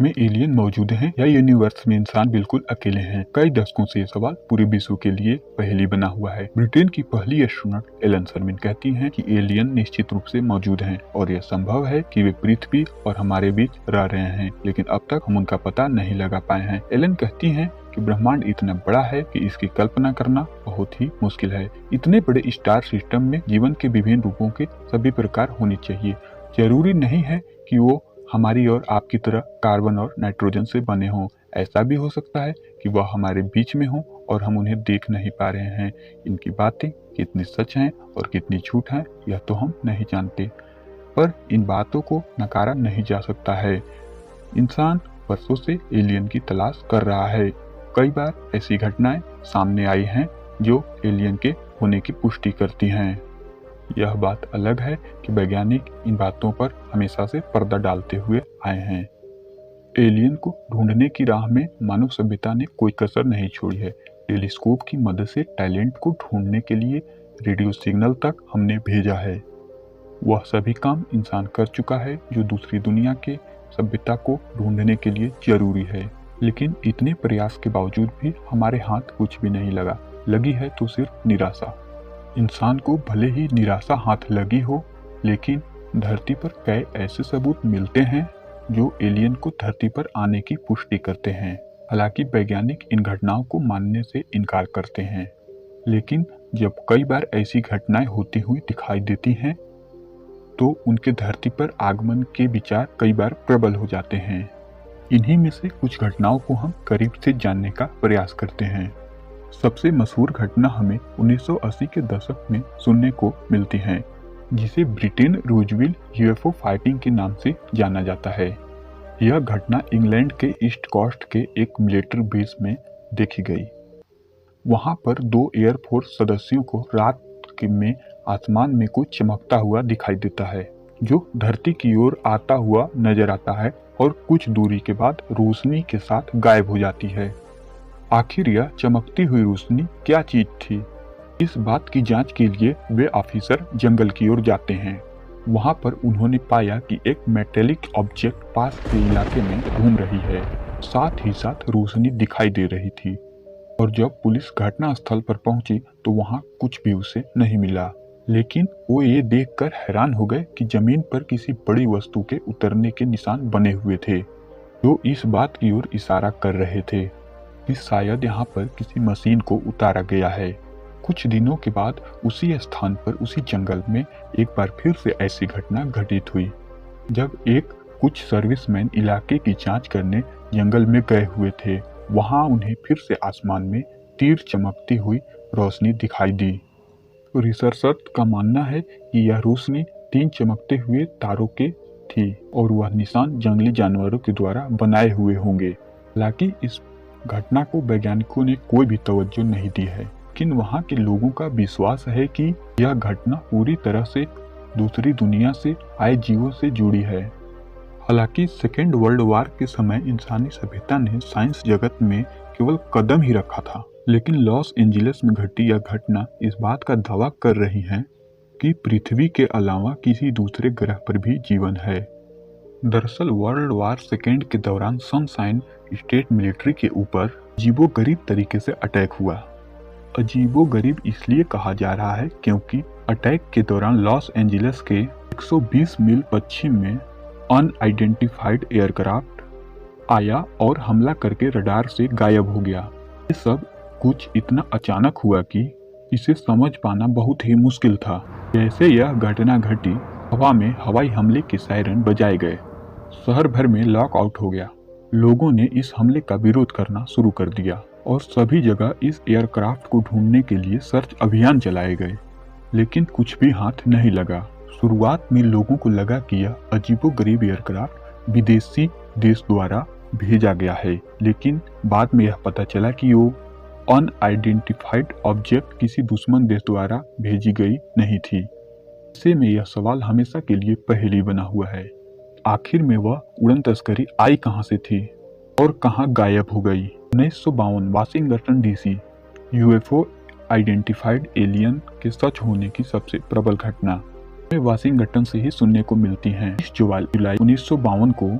में एलियन मौजूद हैं या यूनिवर्स में इंसान बिल्कुल अकेले हैं? कई दशकों से ये सवाल पूरे विश्व के लिए पहेली बना हुआ है। ब्रिटेन की पहली एस्ट्रोनॉट एलन शर्मिन कहती हैं कि एलियन निश्चित रूप से मौजूद हैं और यह संभव है कि वे पृथ्वी और हमारे बीच रह रहे हैं, लेकिन अब तक हम उनका पता नहीं लगा पाए हैं। एलन कहती हैं कि ब्रह्मांड इतना बड़ा है कि इसकी कल्पना करना बहुत ही मुश्किल है। इतने बड़े स्टार सिस्टम में जीवन के विभिन्न रूपों के सभी प्रकार होने चाहिए। जरूरी नहीं है कि वो हमारी और आपकी तरह कार्बन और नाइट्रोजन से बने हों। ऐसा भी हो सकता है कि वह हमारे बीच में हों और हम उन्हें देख नहीं पा रहे हैं। इनकी बातें कितनी सच हैं और कितनी झूठ हैं यह तो हम नहीं जानते, पर इन बातों को नकारा नहीं जा सकता है। इंसान वर्षों से एलियन की तलाश कर रहा है। कई बार ऐसी घटनाएं सामने आई हैं जो एलियन के होने की पुष्टि करती हैं। यह बात अलग है कि वैज्ञानिक इन बातों पर हमेशा से पर्दा डालते हुए आए हैं। एलियन को ढूंढने की राह में मानव सभ्यता ने कोई कसर नहीं छोड़ी है। टेलीस्कोप की मदद से टैलेंट को ढूंढने के लिए रेडियो सिग्नल तक हमने भेजा है। वह सभी काम इंसान कर चुका है जो दूसरी दुनिया के सभ्यता को ढूंढने के लिए जरूरी है, लेकिन इतने प्रयास के बावजूद भी हमारे हाथ कुछ भी नहीं लगा। लगी है तो सिर्फ निराशा। इंसान को भले ही निराशा हाथ लगी हो, लेकिन धरती पर कई ऐसे सबूत मिलते हैं जो एलियन को धरती पर आने की पुष्टि करते हैं। हालांकि वैज्ञानिक इन घटनाओं को मानने से इनकार करते हैं, लेकिन जब कई बार ऐसी घटनाएं होती हुई दिखाई देती हैं तो उनके धरती पर आगमन के विचार कई बार प्रबल हो जाते हैं। इन्हीं में से कुछ घटनाओं को हम करीब से जानने का प्रयास करते हैं। सबसे मशहूर घटना हमें 1980 के दशक में सुनने को मिलती है, जिसे ब्रिटेन रूजविल यूएफओ फाइटिंग के नाम से जाना जाता है। यह घटना इंग्लैंड के ईस्ट कोस्ट के एक मिलिट्री बेस में देखी गई। वहां पर 2 एयरफोर्स सदस्यों को रात में आसमान में कुछ चमकता हुआ दिखाई देता है, जो धरती की ओर आता हुआ नजर आता है और कुछ दूरी के बाद रोशनी के साथ गायब हो जाती है। आखिर यह चमकती हुई रोशनी क्या चीज थी? इस बात की जांच के लिए वे ऑफिसर जंगल की ओर जाते हैं। वहां पर उन्होंने पाया कि एक मेटेलिक ऑब्जेक्ट पास के इलाके में घूम रही है, साथ ही साथ रोशनी दिखाई दे रही थी। और जब पुलिस घटना स्थल पर पहुंची तो वहां कुछ भी उसे नहीं मिला, लेकिन वो ये देखकर हैरान हो गए कि जमीन पर किसी बड़ी वस्तु के उतरने के निशान बने हुए थे, जो इस बात की ओर इशारा कर रहे थे कि शायद यहाँ पर किसी मशीन को उतारा गया है। कुछ दिनों के बाद उसी स्थान पर उसी जंगल में एक बार फिर से ऐसी घटना घटित हुई, जब कुछ सर्विसमैन इलाके की जांच करने जंगल में गए हुए थे। वहां उन्हें फिर से आसमान में तीर चमकती हुई रोशनी दिखाई दी। रिसर्चर का मानना है कि यह रोशनी 3 चमकते हुए तारों के थी और वह निशान जंगली जानवरों के द्वारा बनाए हुए होंगे। हालांकि इस घटना को वैज्ञानिकों ने कोई भी तवज्जो नहीं दी है, लेकिन वहां के लोगों का विश्वास है कि यह घटना पूरी तरह से दूसरी दुनिया से आए जीवों से जुड़ी है। हालांकि सेकेंड वर्ल्ड वॉर के समय इंसानी सभ्यता ने साइंस जगत में केवल कदम ही रखा था, लेकिन लॉस एंजिल्स में घटी यह घटना इस बात का दावा कर रही है कि पृथ्वी के अलावा किसी दूसरे ग्रह पर भी जीवन है। दरअसल वर्ल्ड वॉर सेकेंड के दौरान सनशाइन स्टेट मिलिट्री के ऊपर अजीबोगरीब तरीके से अटैक हुआ। अजीबोगरीब इसलिए कहा जा रहा है क्योंकि अटैक के दौरान लॉस एंजिल्स के 120 मील पश्चिम में अनआइडेंटिफाइड एयरक्राफ्ट आया और हमला करके रडार से गायब हो गया। ये सब कुछ इतना अचानक हुआ कि इसे समझ पाना बहुत ही मुश्किल था। जैसे यह घटना घटी, हवा में हवाई हमले के सायरन बजाए गए। शहर भर में लॉकआउट हो गया। लोगों ने इस हमले का विरोध करना शुरू कर दिया और सभी जगह इस एयरक्राफ्ट को ढूंढने के लिए सर्च अभियान चलाए गए, लेकिन कुछ भी हाथ नहीं लगा। शुरुआत में लोगों को लगा कि यह अजीबोगरीब एयरक्राफ्ट विदेशी देश द्वारा भेजा गया है, लेकिन बाद में यह पता चला कि वो अनआइडेंटिफाइड ऑब्जेक्ट किसी दुश्मन देश द्वारा भेजी गई नहीं थी। ऐसे में यह सवाल हमेशा के लिए पहेली बना हुआ है। आखिर में वह उड़न तस्करी आई कहां से थी और कहां गायब हो गई? 1952 Washington DC UFO identified alien के सच होने की सबसे प्रबल घटना वाशिंगटन से ही सुनने को मिलती हैं। 20 जुलाई 1952 को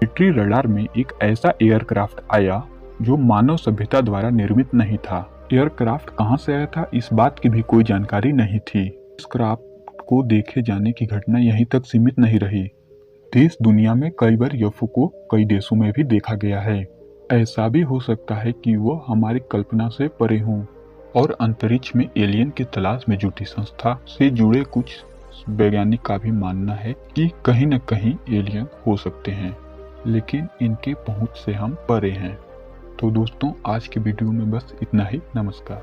मिलिट्री रडार में एक ऐसा एयरक्राफ्ट आया जो मानव सभ्यता द्वारा निर्मित नहीं था। एयरक्राफ्ट कहां से आया था इस बात की भी कोई जानकारी नहीं थी। इस क्राफ्ट को देखे जाने की घटना यहीं तक सीमित नहीं रही। देश दुनिया में कई बार यूएफओ को कई देशों में भी देखा गया है। ऐसा भी हो सकता है कि वो हमारी कल्पना से परे हों और अंतरिक्ष में एलियन की तलाश में जुटी संस्था से जुड़े कुछ वैज्ञानिक का भी मानना है कि कहीं न कहीं एलियन हो सकते हैं, लेकिन इनके पहुंच से हम परे हैं। तो दोस्तों, आज की वीडियो में बस इतना ही। नमस्कार।